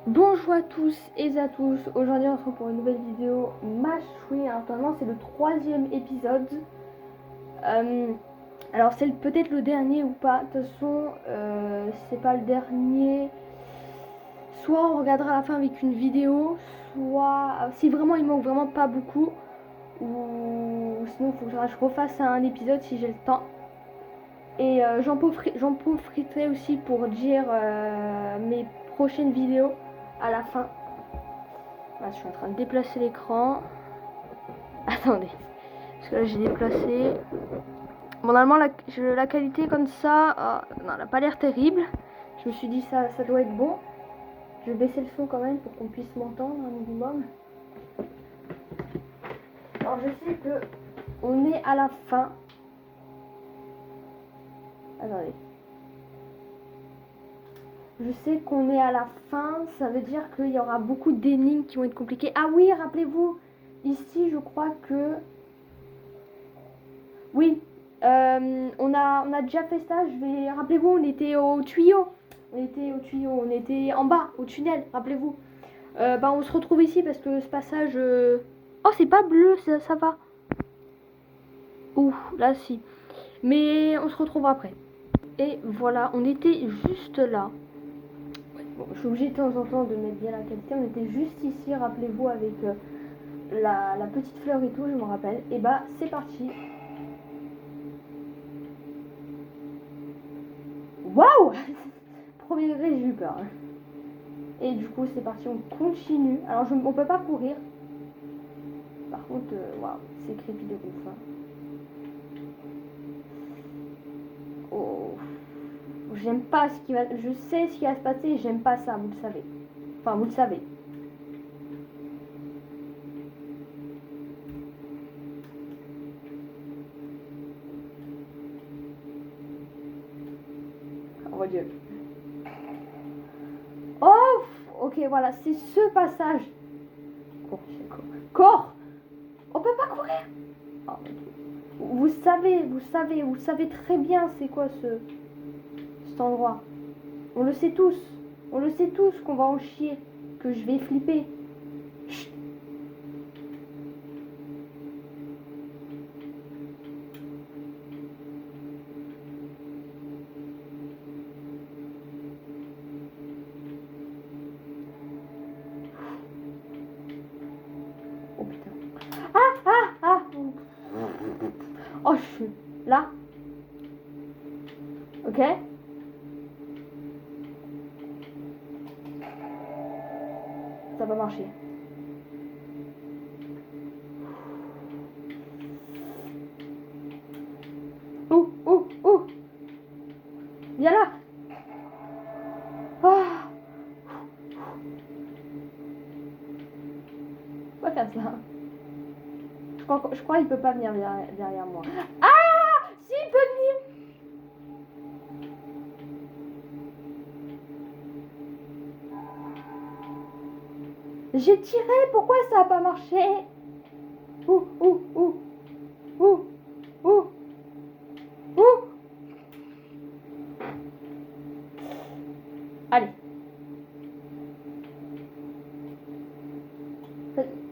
Bonjour à tous et à tous, aujourd'hui on se retrouve pour une nouvelle vidéo Matchway. Actuellement c'est le 3e épisode. Alors c'est peut-être le dernier ou pas, de toute façon si c'est pas le dernier, soit on regardera à la fin avec une vidéo, soit si vraiment il manque vraiment pas beaucoup, ou sinon il faut que je refasse un épisode si j'ai le temps. Et j'en profiterai aussi pour dire mes prochaines vidéos à la fin. Là, je suis en train de déplacer l'écran. Attendez, parce que là j'ai déplacé. Bon, normalement la qualité comme ça, non, elle n'a pas l'air terrible. Je me suis dit ça doit être bon. Je vais baisser le son quand même pour qu'on puisse m'entendre un minimum. Alors je sais que on est à la fin. Attendez. Je sais qu'on est à la fin, ça veut dire qu'il y aura beaucoup d'énigmes qui vont être compliquées. Ah oui, rappelez-vous, ici je crois que... Oui, on a déjà fait ça, rappelez-vous, on était au tuyau. On était en bas, au tunnel, rappelez-vous. On se retrouve ici parce que ce passage... Oh, c'est pas bleu, ça va. Ouh, là si. Mais on se retrouve après. Et voilà, on était juste là. Bon, je suis obligée de temps en temps de mettre bien la qualité. On était juste ici, rappelez-vous, avec la petite fleur et tout, je me rappelle. Et bah, c'est parti. Waouh! Premier degré, j'ai eu peur. Et du coup, c'est parti, on continue. Alors, on peut pas courir. Par contre, waouh, c'est creepy de ouf. Hein. Oh. J'aime pas ce qui va... Je sais ce qui va se passer et j'aime pas ça, vous le savez. Enfin, vous le savez. Oh mon dieu. Oh! Ok, voilà, c'est ce passage. Cours! On peut pas courir! Oh, vous savez très bien c'est quoi cet endroit. On le sait tous. On le sait tous qu'on va en chier. Que je vais flipper. Chut. Oh putain. Ah! Oh, je suis là. Ok? Ça va marcher. Oh! Viens là! Ah! On va faire ça. Je crois qu'il peut pas venir derrière moi. Ah! Si, il peut venir! J'ai tiré, pourquoi ça a pas marché? Ouh! Allez.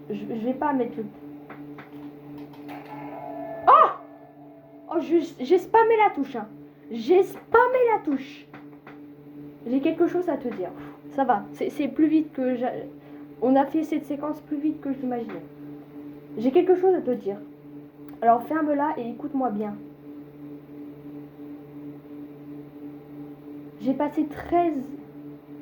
Je vais pas mettre le... Oh, j'ai spammé la touche. Hein. J'ai spammé la touche. J'ai quelque chose à te dire. Ça va, c'est plus vite que... On a fait cette séquence plus vite que je l'imaginais. J'ai quelque chose à te dire. Alors ferme-la et écoute-moi bien. J'ai passé 13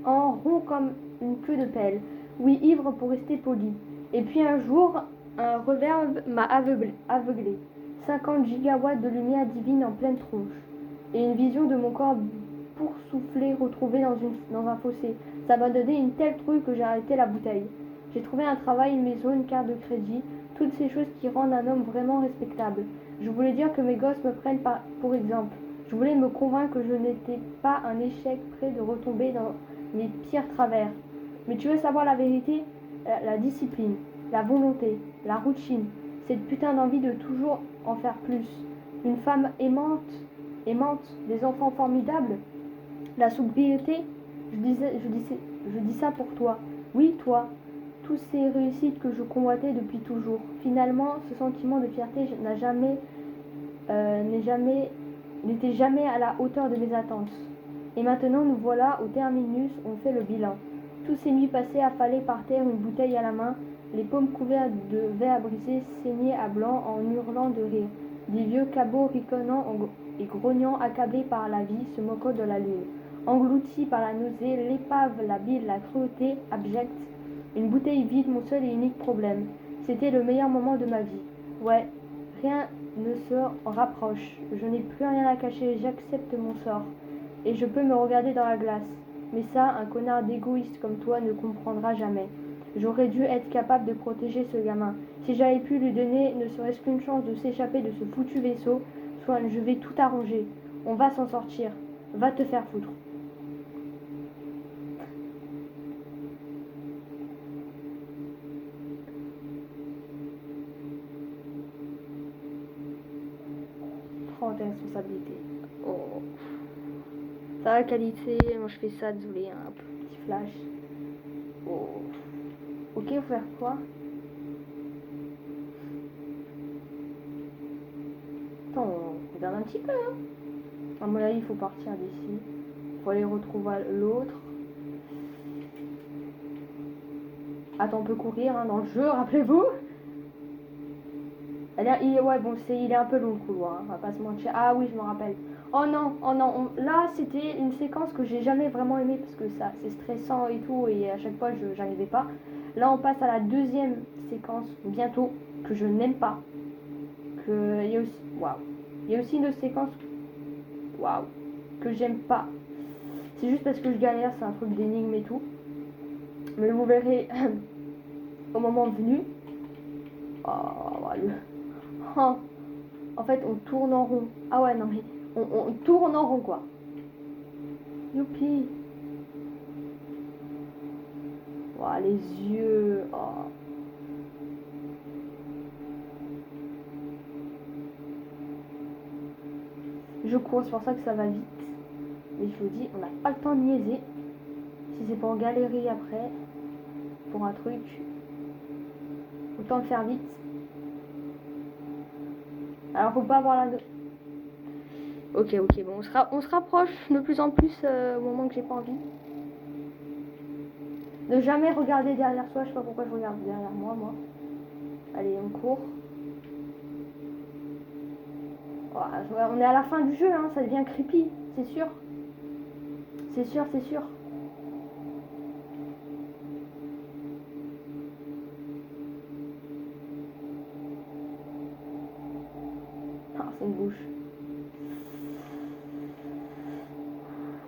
ans rond comme une queue de pelle. Oui, ivre pour rester poli. Et puis un jour, un reverb m'a aveuglé. 50 gigawatts de lumière divine en pleine tronche. Et une vision de mon corps boursouflé retrouvé dans un fossé. Ça m'a donné une telle trouille que j'ai arrêté la bouteille. J'ai trouvé un travail, une maison, une carte de crédit, toutes ces choses qui rendent un homme vraiment respectable. Je voulais dire que mes gosses me prennent pour exemple. Je voulais me convaincre que je n'étais pas un échec prêt de retomber dans mes pires travers. Mais tu veux savoir la vérité? La discipline, la volonté, la routine, cette putain d'envie de toujours en faire plus. Une femme aimante, des enfants formidables, la sobriété, je disais Je dis ça pour toi. Oui, toi. Toutes ces réussites que je convoitais depuis toujours. Finalement, ce sentiment de fierté n'était jamais à la hauteur de mes attentes. Et maintenant, nous voilà au terminus, on fait le bilan. Toutes ces nuits passées affalées par terre, une bouteille à la main, les paumes couvertes de verre brisé, saignées à blanc en hurlant de rire. Des vieux cabots ricanant et grognant, accablés par la vie, se moquant de la lune. Engloutis par la nausée, l'épave, la bile, la cruauté abjecte. Une bouteille vide, mon seul et unique problème. C'était le meilleur moment de ma vie. Ouais, rien ne se rapproche. Je n'ai plus rien à cacher, j'accepte mon sort. Et je peux me regarder dans la glace. Mais ça, un connard d'égoïste comme toi ne comprendra jamais. J'aurais dû être capable de protéger ce gamin. Si j'avais pu lui donner ne serait-ce qu'une chance de s'échapper de ce foutu vaisseau, soit je vais tout arranger. On va s'en sortir. Va te faire foutre. Prends tes responsabilités. Oh. Ça la qualité, moi je fais ça, désolé, un petit flash. Oh. Ok, faut faire quoi? Attends, on regarde un petit peu, hein. À mon avis, il faut partir d'ici. Il faut aller retrouver l'autre. Attends, on peut courir hein, dans le jeu, rappelez-vous. Ouais, bon, il est un peu long le couloir, hein, on va pas se mentir. Ah oui, je me rappelle. Oh non, là c'était une séquence que j'ai jamais vraiment aimée parce que ça c'est stressant et tout et à chaque fois je j'arrivais pas. Là on passe à la deuxième séquence bientôt que je n'aime pas. Il y a aussi, waouh, il y a aussi une autre séquence, waouh, que j'aime pas. C'est juste parce que je galère, c'est un truc d'énigme et tout. Mais vous verrez au moment venu. Oh, le... Oh. En fait, on tourne en rond. Ah ouais, non mais... On tourne en rond, quoi. Youpi. Oh, les yeux. Oh. Je cours, c'est pour ça que ça va vite. Mais je vous dis, on n'a pas le temps de niaiser. Si c'est pour galérer après, pour un truc, autant le faire vite. Alors, faut pas avoir la... Ok, bon, on se rapproche de plus en plus au moment que j'ai pas envie. Ne jamais regarder derrière soi, je sais pas pourquoi je regarde derrière moi. Allez, on court. Oh, on est à la fin du jeu, hein, ça devient creepy, c'est sûr. C'est sûr. Ah, c'est une bouche.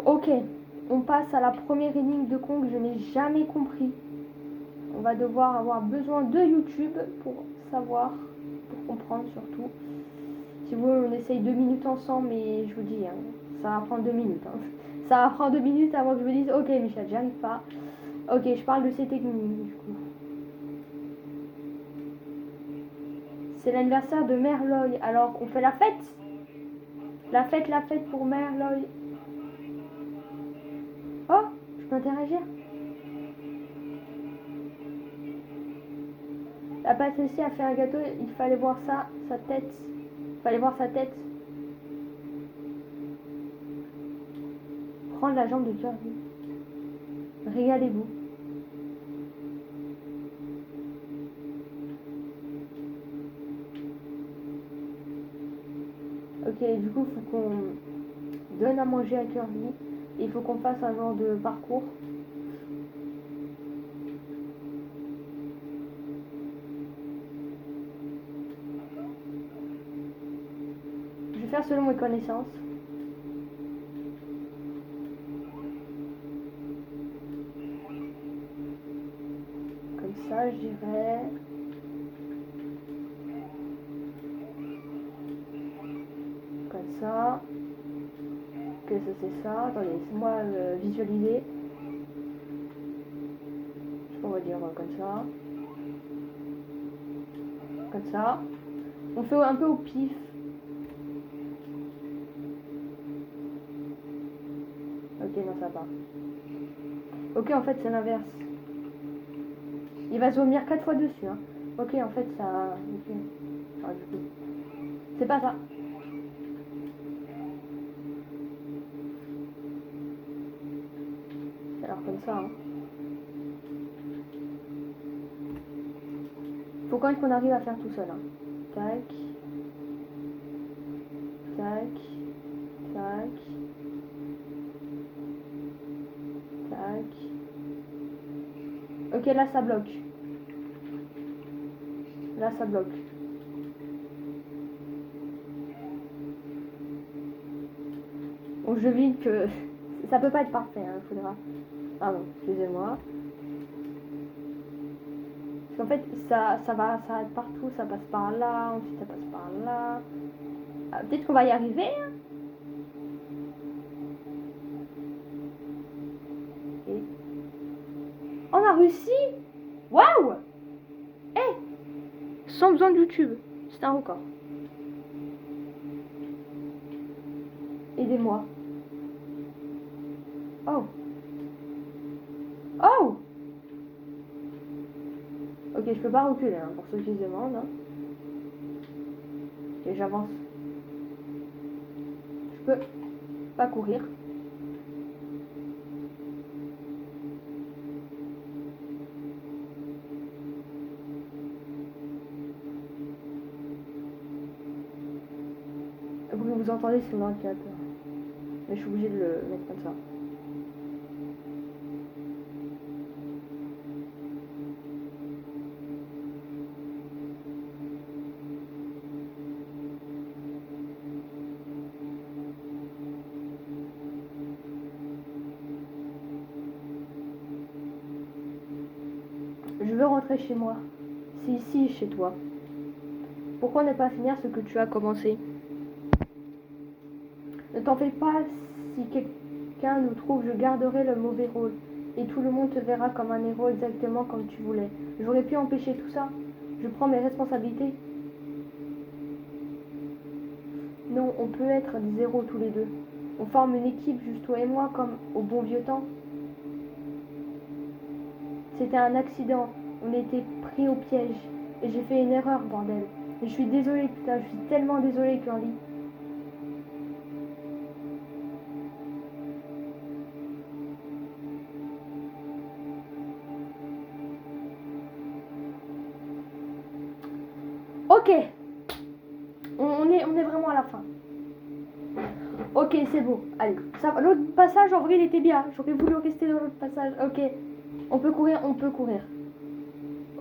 Ok, on passe à la première énigme de con que je n'ai jamais compris. On va devoir avoir besoin de YouTube pour savoir, pour comprendre surtout. Si vous voulez, on essaye 2 minutes ensemble, mais je vous dis, hein, ça va prendre 2 minutes. Hein. Ça va prendre 2 minutes avant que je me dise, ok Michel, j'arrive pas. Ok, je parle de ces techniques du coup. C'est l'anniversaire de Mère Loy, alors on fait la fête. La fête pour Mère Loy. Oh, je peux interagir. La pâtissier a fait un gâteau, il fallait voir ça, sa tête. Il fallait voir sa tête. Prendre la jambe de Kirby. Régalez-vous. Ok, du coup, il faut qu'on donne à manger à Kirby. Et il faut qu'on fasse un genre de parcours. Je vais faire selon mes connaissances. Comme ça, je dirais... Comme ça. Que ça, c'est ça. Attendez, laissez-moi visualiser. On va dire comme ça. Comme ça. On fait un peu au pif. Ok, Ok, non, ça va pas. Ok, en fait, c'est l'inverse. Il va se vomir 4 fois dessus. Hein. Ok, en fait, ça... Ok. Ah, du coup... C'est pas ça. Alors comme ça. Hein. Faut quand même qu'on arrive à faire tout seul. Hein. Tac. Tac. Tac. Tac. Ok, là ça bloque. Là ça bloque. Donc je vis que ça peut pas être parfait. Hein. Faudra... Pardon, excusez-moi. Parce qu'en fait, ça va être partout, ça passe par là, ensuite ça passe par là. Ah, peut-être qu'on va y arriver. Hein. Et... On a réussi. Waouh. Eh, sans besoin de YouTube. C'est un record. Aidez-moi. Oh. Oh. Ok, je peux pas reculer, hein, pour ceux qui se demandent. Hein. Ok, j'avance. Je peux pas courir. Le bruit que vous entendez, c'est mon ordinateur. Mais je suis obligée de le mettre comme ça. Je veux rentrer chez moi. C'est ici, chez toi. Pourquoi ne pas finir ce que tu as commencé? Ne t'en fais pas, si quelqu'un nous trouve, je garderai le mauvais rôle. Et tout le monde te verra comme un héros exactement comme tu voulais. J'aurais pu empêcher tout ça. Je prends mes responsabilités. Non, on peut être des héros tous les deux. On forme une équipe, juste toi et moi, comme au bon vieux temps. C'était un accident. On était pris au piège. Et j'ai fait une erreur, bordel. Et je suis désolée, putain, je suis tellement désolée, Curly. Ok. On est vraiment à la fin. Ok, c'est bon. Allez. L'autre passage, en vrai, il était bien. J'aurais voulu rester dans l'autre passage. Ok. On peut courir, on peut courir.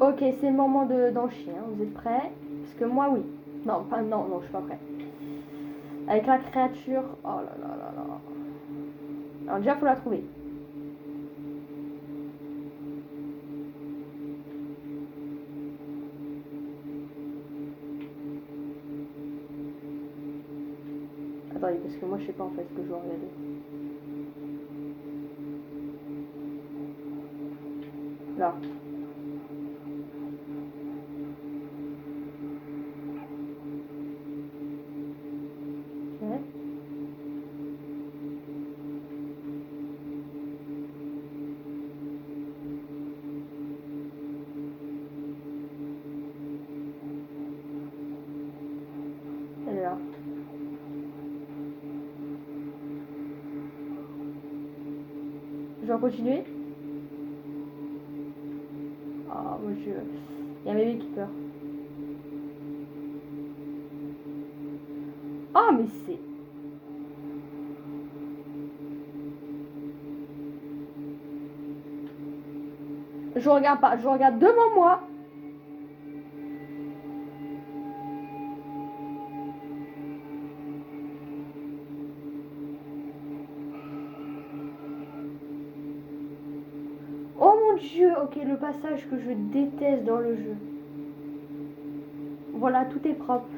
Ok, c'est le moment d'en chier. Hein. Vous êtes prêts? Parce que moi, oui. Non, pas, non, je suis pas prêt. Avec la créature. Oh là là là là. Alors déjà, faut la trouver. Attendez, parce que moi, je sais pas en fait ce que je dois regarder. Là. Ok. Elle est là. Je dois continuer? Ah, moi, je... Il y a un bébé qui pleure. Ah, mais c'est... Je regarde pas, je regarde devant moi. Oh mon dieu, ok, le passage que je déteste dans le jeu. Voilà, tout est propre.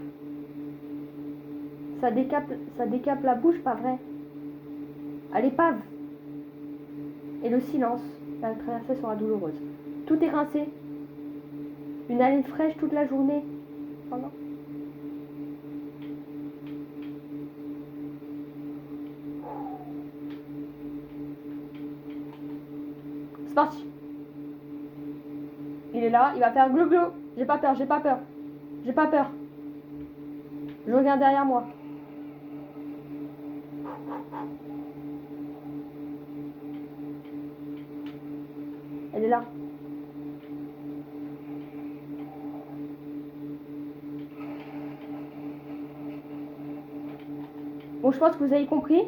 Ça décape la bouche, pas vrai? À l'épave. Et le silence. La traversée sera douloureuse. Tout est rincé. Une haleine fraîche toute la journée. Oh non. parti. Il est là, il va faire glo glo. J'ai pas peur, j'ai pas peur. J'ai pas peur. Je regarde derrière moi. Elle est là. Bon, je pense que vous avez compris.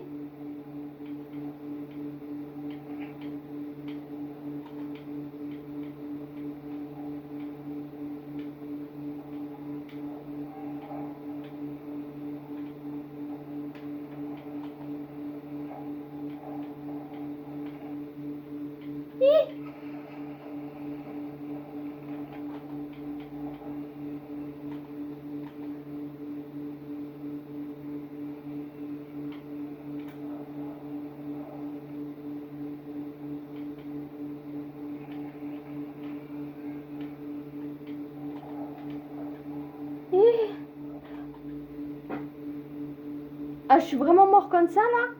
Ah, je suis vraiment mort comme ça là?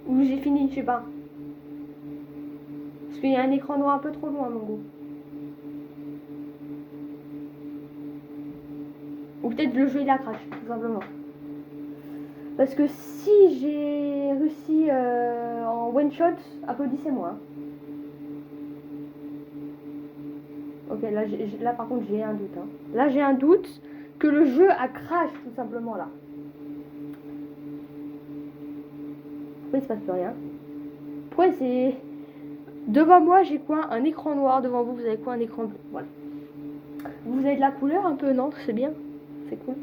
Ou j'ai fini, je sais pas. Parce qu'il y a un écran noir un peu trop loin, mon goût. Ou peut-être le jeu il a crash, tout simplement. Parce que si j'ai réussi en one shot, applaudissez-moi. Ok, là par contre j'ai un doute. Hein. Là j'ai un doute que le jeu a crash tout simplement là. Pourquoi il se passe plus rien? Pourquoi c'est... Devant moi j'ai quoi? Un écran noir. Devant vous, vous avez quoi? Un écran bleu. Voilà. Vous avez de la couleur un peu, non? C'est bien. C'est cool.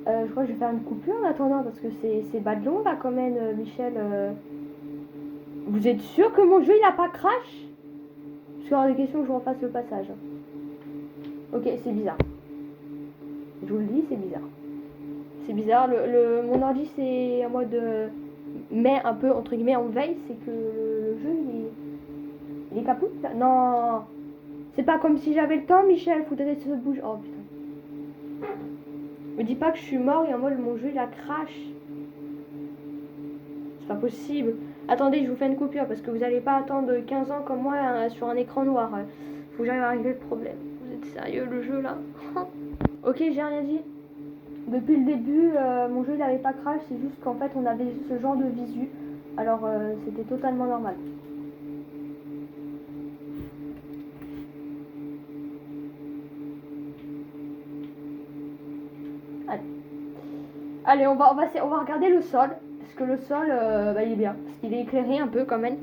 Je crois que je vais faire une coupure en attendant parce que c'est bas de long là quand même, Michel. Vous êtes sûr que mon jeu il a pas crash? Parce qu'il y aura des questions que je refasse le passage. Ok, c'est bizarre. Je vous le dis, c'est bizarre. C'est bizarre. Mon ordi c'est en mode mais un peu entre guillemets en veille, c'est que le jeu il est capote. Non, c'est pas comme si j'avais le temps, Michel. Faudrait se bouger. Oh putain. Me dis pas que je suis mort et en mode mon jeu il a crash. C'est pas possible. Attendez, je vous fais une coupure parce que vous allez pas attendre 15 ans comme moi sur un écran noir. Faut que j'arrive à régler le problème. Vous êtes sérieux le jeu là? Ok, j'ai rien dit. Depuis le début, mon jeu il avait pas crash, c'est juste qu'en fait on avait ce genre de visu. Alors c'était totalement normal. Allez. Allez, on va regarder le sol. Parce que le sol, bah, il est bien. Parce qu'il est éclairé un peu quand même.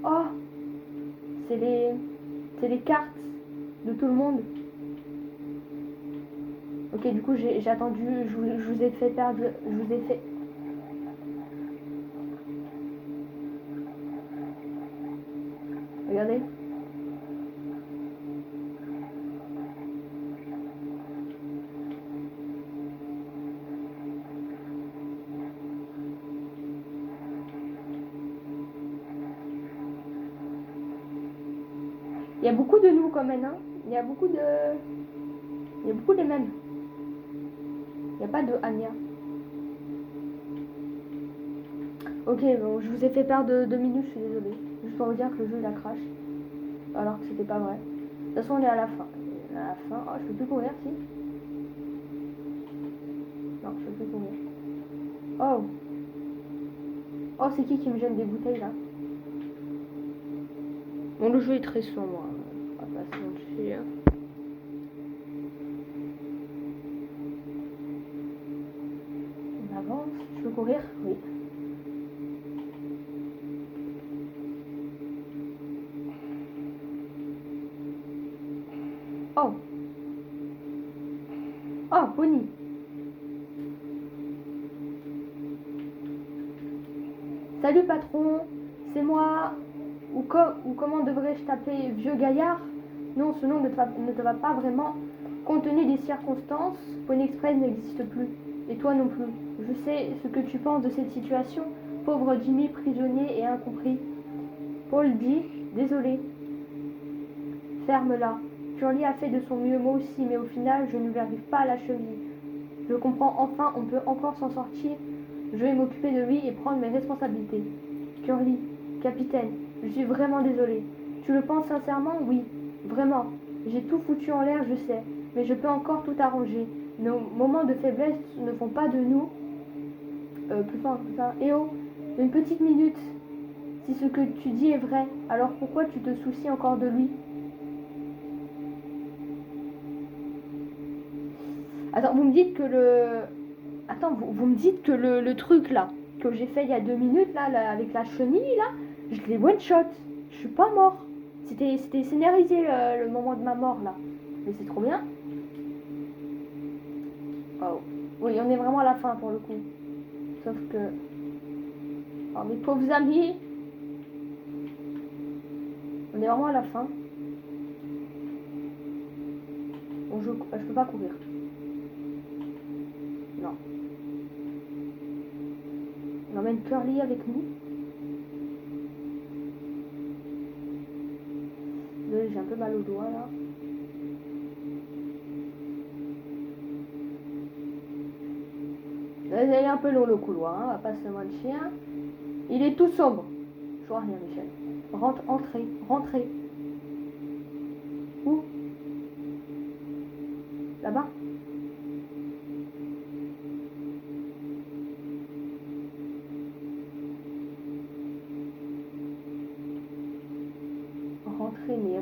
Oh, c'est les cartes de tout le monde. Ok, du coup j'ai attendu, je vous ai fait perdre, je vous ai fait... Regardez. Il y a beaucoup de nous quand même, hein. Il y a beaucoup de mêmes. Il n'y a pas de Anya. Ok, bon, je vous ai fait perdre 2 minutes, je suis désolée. Juste pour vous dire que le jeu il a crash. Alors que c'était pas vrai. De toute façon, on est à la fin. À la fin. Oh, je peux plus courir, si. Non, je peux plus courir. Oh. Oh, c'est qui me gêne des bouteilles là? Bon, le jeu est très sombre. On va pas se mentir. On avance. Je peux courir? Oui. Oh. Oh, Bonnie. Salut patron, c'est moi. Ou comment devrais-je t'appeler, vieux gaillard? Non, ce nom ne te va pas vraiment. Compte tenu des circonstances, Pony Express n'existe plus. Et toi non plus. Je sais ce que tu penses de cette situation. Pauvre Jimmy, prisonnier et incompris. Paul dit, désolé. Ferme-la. Curly a fait de son mieux, moi aussi, mais au final, je ne lui arrive pas à la cheville. Je comprends enfin, on peut encore s'en sortir. Je vais m'occuper de lui et prendre mes responsabilités. Curly, capitaine, je suis vraiment désolée. Tu le penses sincèrement? Oui, vraiment. J'ai tout foutu en l'air, je sais, mais je peux encore tout arranger. Nos moments de faiblesse ne font pas de nous plus forts que ça. Eh oh, une petite minute. Si ce que tu dis est vrai, alors pourquoi tu te soucies encore de lui? Attends, vous me dites que le... Attends, vous me dites que le truc là, que j'ai fait il y a 2 minutes là, avec la chenille là, je l'ai one shot. Je suis pas mort. C'était scénarisé le moment de ma mort là. Mais c'est trop bien. Oh. Oui, on est vraiment à la fin pour le coup. Sauf que... Oh mes pauvres amis. On est vraiment à la fin. Bon, je peux pas courir. Non. On emmène Curly avec nous. Désolé, j'ai un peu mal au doigt là. Il est un peu long le couloir, hein, on va pas se mentir. Il est tout sombre. Je vois rien, Michel. Rentrez. Où? Là-bas?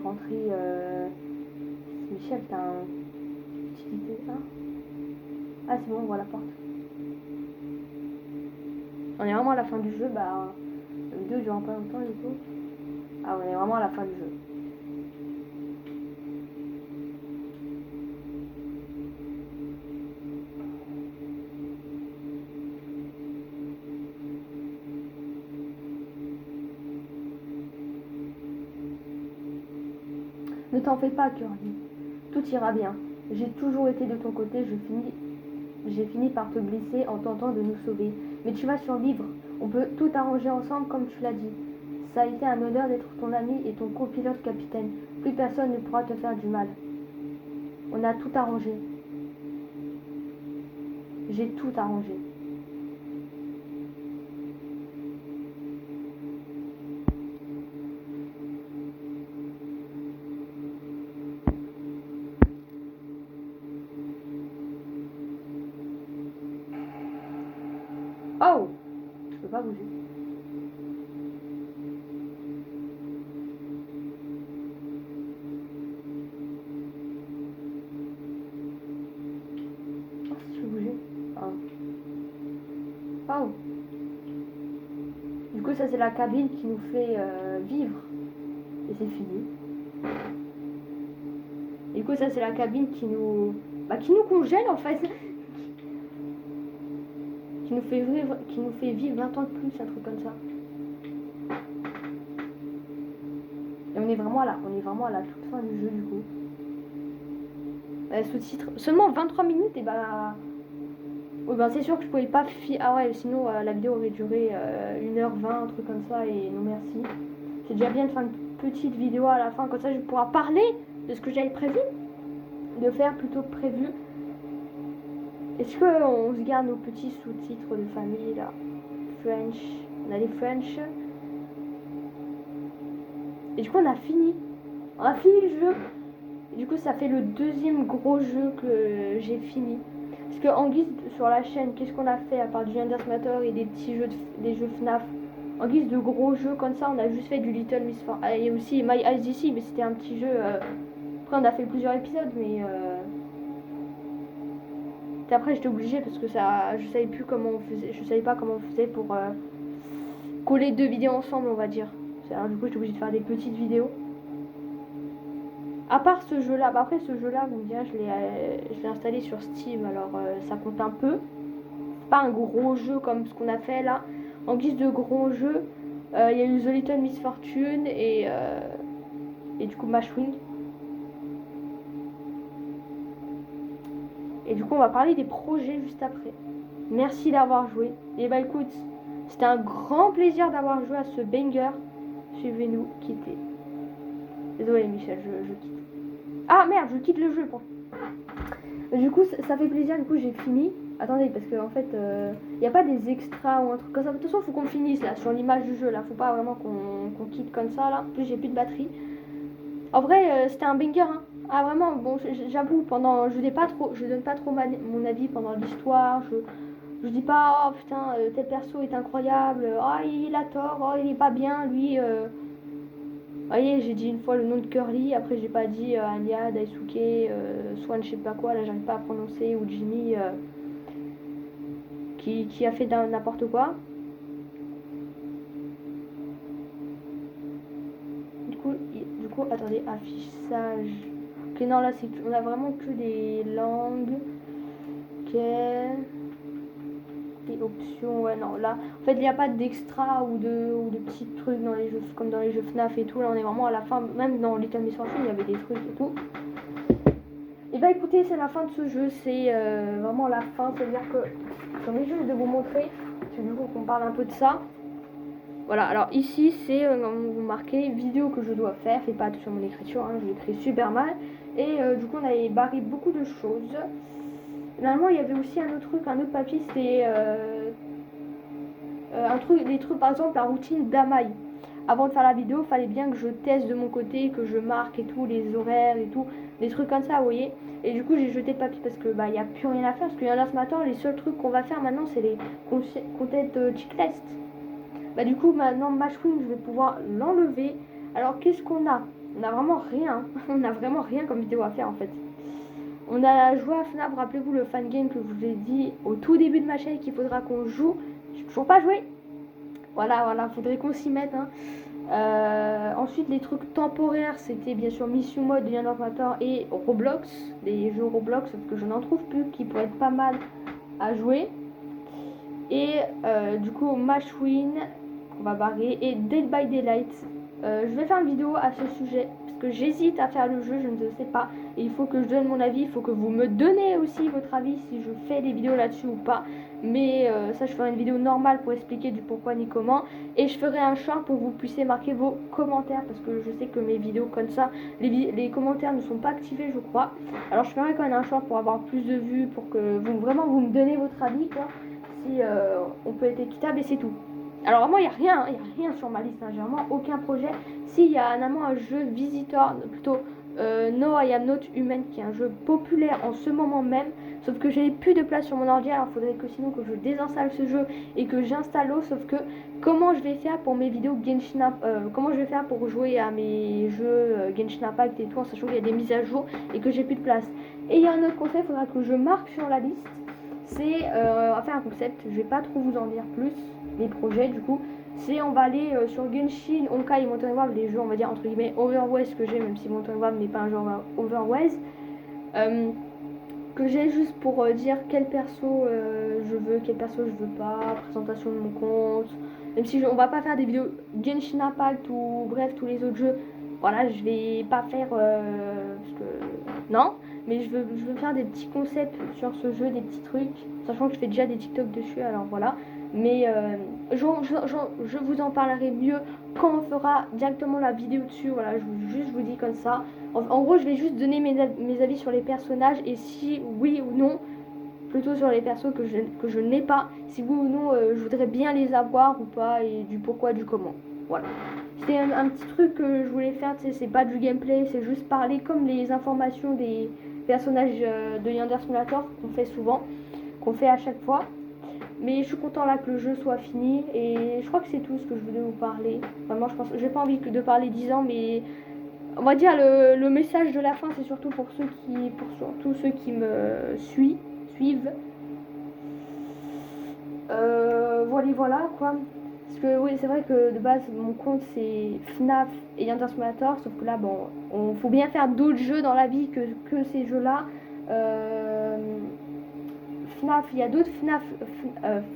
Rentrez. Michel, t'as un utilité là? Ah, c'est bon, on voit la porte. On est vraiment à la fin du jeu, bah. La vidéo dure pas longtemps du coup. Ah, on est vraiment à la fin du jeu. Ne t'en fais pas, Curly. Tout ira bien. J'ai toujours été de ton côté, j'ai fini par te blesser en tentant de nous sauver. Mais tu vas survivre. On peut tout arranger ensemble comme tu l'as dit. Ça a été un honneur d'être ton ami et ton copilote capitaine. Plus personne ne pourra te faire du mal. On a tout arrangé. J'ai tout arrangé. Oh! Je peux pas bouger. Oh, si je peux bouger. Oh. Oh! Du coup, ça c'est la cabine qui nous fait vivre. Et c'est fini. Et du coup, ça c'est la cabine qui nous... Bah, qui nous congèle en fait. Qui nous fait vivre 20 ans de plus, un truc comme ça. Et on est vraiment à la toute fin du jeu du coup. Sous-titres. Seulement 23 minutes et bah... Oui, bah c'est sûr que je pouvais pas... Ah ouais, sinon la vidéo aurait duré 1h20, un truc comme ça, et non merci. C'est déjà bien de faire une petite vidéo à la fin, comme ça je pourrai parler de ce que j'avais prévu. De faire plutôt prévu. Est-ce qu'on se garde nos petits sous-titres de famille là? French. On a les French. Et du coup on a fini. On a fini le jeu. Et du coup ça fait le deuxième gros jeu que j'ai fini. Parce qu'en guise sur la chaîne, qu'est-ce qu'on a fait à part du Anders Matter et des petits jeux, des jeux FNAF? En guise de gros jeux comme ça, on a juste fait du Little Miss Far. Et aussi My Eyes DC, mais c'était un petit jeu. Après on a fait plusieurs épisodes, mais après j'étais obligée parce que ça, je savais plus comment on faisait, je savais pas comment on faisait pour coller 2 vidéos ensemble, on va dire. Alors du coup j'étais obligée de faire des petites vidéos. À part ce jeu là, bah après ce jeu là, vous me direz, je l'ai installé sur Steam, alors ça compte un peu. Pas un gros jeu comme ce qu'on a fait là. En guise de gros jeu, il y a eu The Little Miss Fortune et du coup Mashwing. Et du coup on va parler des projets juste après. Merci d'avoir joué. Et bah écoute, c'était un grand plaisir d'avoir joué à ce banger. Suivez-nous, quittez. Désolé Michel, je quitte. Ah merde, je quitte le jeu. Du coup, ça fait plaisir, du coup, j'ai fini. Attendez, parce que en fait, il n'y a pas des extras ou un truc comme ça. De toute façon, faut qu'on finisse là, sur l'image du jeu. Là, faut pas vraiment qu'on quitte comme ça là. En plus, j'ai plus de batterie. En vrai, c'était un banger. Hein. Ah, vraiment, bon, j'avoue, je donne pas trop mon avis pendant l'histoire. Je dis pas, oh putain, tel perso est incroyable. Oh, il a tort. Oh, il est pas bien, lui. Vous voyez, j'ai dit une fois le nom de Curly, après j'ai pas dit Anya, Daisuke, Swan, je sais pas quoi, là j'arrive pas à prononcer, ou Jimmy qui a fait n'importe quoi. Du coup, attendez, affichage. Ok, non, là on a vraiment que des langues. Ok. Des options, ouais, non, là, en fait, il n'y a pas d'extra ou de petits trucs dans les jeux, comme dans les jeux FNAF et tout. Là, on est vraiment à la fin, même dans Little Miss Sunshine, il y avait des trucs et tout. Et bah écoutez, c'est la fin de ce jeu, c'est vraiment la fin, c'est-à-dire que j'en ai juste de vous montrer, c'est du coup qu'on parle un peu de ça. Voilà, alors ici c'est vous marquez vidéo que je dois faire, faites pas attention à mon écriture, hein, je l'écris super mal. Et du coup on avait barré beaucoup de choses. Normalement il y avait aussi un autre truc, un autre papier, c'était des trucs par exemple la routine d'Amaï. Avant de faire la vidéo, il fallait bien que je teste de mon côté, que je marque et tout, les horaires et tout, des trucs comme ça, vous voyez. Et du coup, j'ai jeté le papier parce que bah, il n'y a plus rien à faire. Parce qu'il y en a ce matin, les seuls trucs qu'on va faire maintenant, c'est les content checklist. Bah, du coup, maintenant, Matchwing, je vais pouvoir l'enlever. Alors, qu'est-ce qu'on a? On a vraiment rien. On a vraiment rien comme vidéo à faire en fait. On a joué à FNAF, rappelez-vous le fan game que je vous ai dit au tout début de ma chaîne qu'il faudra qu'on joue. J'ai toujours pas joué. Voilà, faudrait qu'on s'y mette. Hein. Ensuite, les trucs temporaires, c'était bien sûr Mission Mode, Lion Ordinateur et Roblox. Les jeux Roblox, sauf que je n'en trouve plus, qui pourraient être pas mal à jouer. Et du coup, Matchwin, qu'on va barrer, et Dead by Daylight. Je vais faire une vidéo à ce sujet, parce que j'hésite à faire le jeu, je ne sais pas. Et il faut que je donne mon avis, il faut que vous me donnez aussi votre avis si je fais des vidéos là-dessus ou pas. Mais ça, je ferai une vidéo normale pour expliquer du pourquoi ni comment. Et je ferai un champ pour que vous puissiez marquer vos commentaires, parce que je sais que mes vidéos comme ça, les commentaires ne sont pas activés, je crois. Alors je ferai quand même un champ pour avoir plus de vues, pour que vous me donnez votre avis, quoi. Si on peut être équitable, et c'est tout. Alors vraiment, il n'y a rien sur ma liste, hein. J'ai vraiment aucun projet. Si, il y a vraiment un jeu Visitor, plutôt No I Am Not Human, qui est un jeu populaire en ce moment même. Sauf que j'ai plus de place sur mon ordi, alors il faudrait que sinon que je désinstalle ce jeu et que j'installe l'autre. Sauf que comment je vais faire pour mes vidéos Genshin comment je vais faire pour jouer à mes jeux Genshin Impact et tout, en sachant qu'il y a des mises à jour et que j'ai plus de place. Et il y a un autre conseil, il faudra que je marque sur la liste. C'est enfin un concept, je vais pas trop vous en dire plus, les projets du coup. C'est on va aller sur Genshin, Honkai et Mountain Wave, les jeux on va dire entre guillemets Overwatch que j'ai, même si Mountain Wave n'est pas un jeu Overwatch. Que j'ai juste pour dire quel perso je veux, quel perso je veux pas, présentation de mon compte. Même si on va pas faire des vidéos Genshin Impact ou bref tous les autres jeux, voilà, je vais pas faire parce que non, mais je veux faire des petits concepts sur ce jeu, des petits trucs, sachant que je fais déjà des TikTok dessus, alors voilà. Mais je vous en parlerai mieux quand on fera directement la vidéo dessus. Voilà, je vous dis comme ça. En gros, je vais juste donner mes avis sur les personnages et si oui ou non, plutôt sur les persos que je n'ai pas, si oui ou non je voudrais bien les avoir ou pas et du pourquoi, du comment. Voilà. C'était un petit truc que je voulais faire, c'est pas du gameplay, c'est juste parler comme les informations des personnages de Yandere Simulator qu'on fait souvent, qu'on fait à chaque fois. Mais je suis content là que le jeu soit fini et je crois que c'est tout ce que je voulais vous parler. Vraiment, je pense, j'ai pas envie de parler 10 ans, mais on va dire le message de la fin, c'est surtout pour surtout ceux qui me suivent. Voilà quoi. Parce que oui, c'est vrai que de base mon compte c'est FNAF et Yandere Simulator, sauf que là bon, on faut bien faire d'autres jeux dans la vie que ces jeux-là. FNAF, il y a d'autres FNAF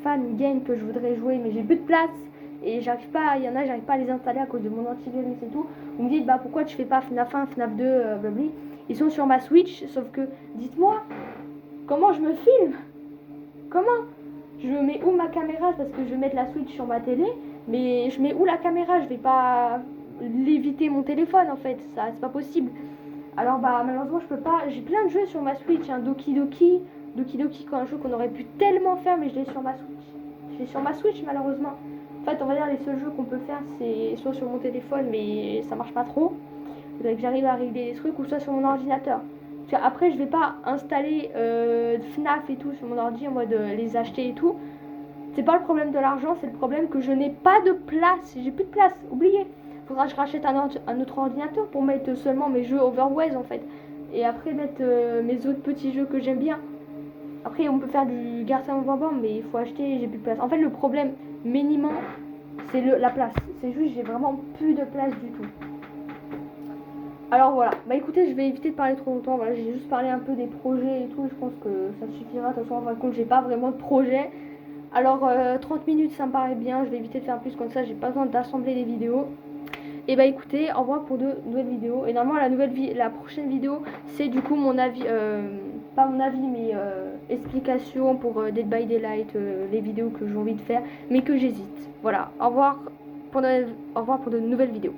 fan games que je voudrais jouer, mais j'ai plus de place et j'arrive pas, j'arrive pas à les installer à cause de mon antivirus et tout. Vous me dites bah pourquoi tu fais pas FNAF 1, FNAF 2, blablabla. Ils sont sur ma Switch, sauf que dites-moi comment je me filme, comment je mets où ma caméra, parce que je vais mettre la Switch sur ma télé, mais je mets où la caméra, je vais pas l'éviter mon téléphone en fait, ça c'est pas possible. Alors bah malheureusement je peux pas, j'ai plein de jeux sur ma Switch, hein. Doki Doki, un jeu qu'on aurait pu tellement faire, mais je l'ai sur ma Switch. Je l'ai sur ma Switch malheureusement. En fait on va dire les seuls jeux qu'on peut faire c'est soit sur mon téléphone mais ça marche pas trop. Il faudrait que j'arrive à régler des trucs ou soit sur mon ordinateur. Parce qu'après je vais pas installer FNAF et tout sur mon ordi en mode les acheter et tout. C'est pas le problème de l'argent, c'est le problème que je n'ai pas de place. J'ai plus de place, oubliez. Faudra que je rachète un autre ordinateur pour mettre seulement mes jeux Overwatch en fait. Et après mettre mes autres petits jeux que j'aime bien. Après on peut faire du Garçon Bambam mais il faut acheter, j'ai plus de place. En fait le problème minimum c'est la place. C'est juste j'ai vraiment plus de place du tout. Alors voilà, bah écoutez, je vais éviter de parler trop longtemps. Voilà, j'ai juste parlé un peu des projets et tout. Je pense que ça suffira. De toute façon, en fin de compte, j'ai pas vraiment de projet. Alors 30 minutes, ça me paraît bien. Je vais éviter de faire plus comme ça. J'ai pas besoin d'assembler des vidéos. Et bah écoutez, au revoir pour de nouvelles vidéos. Et normalement, la prochaine vidéo, c'est du coup mon avis, pas mon avis, mais explication pour Dead by Daylight, les vidéos que j'ai envie de faire, mais que j'hésite. Voilà, au revoir pour de nouvelles vidéos.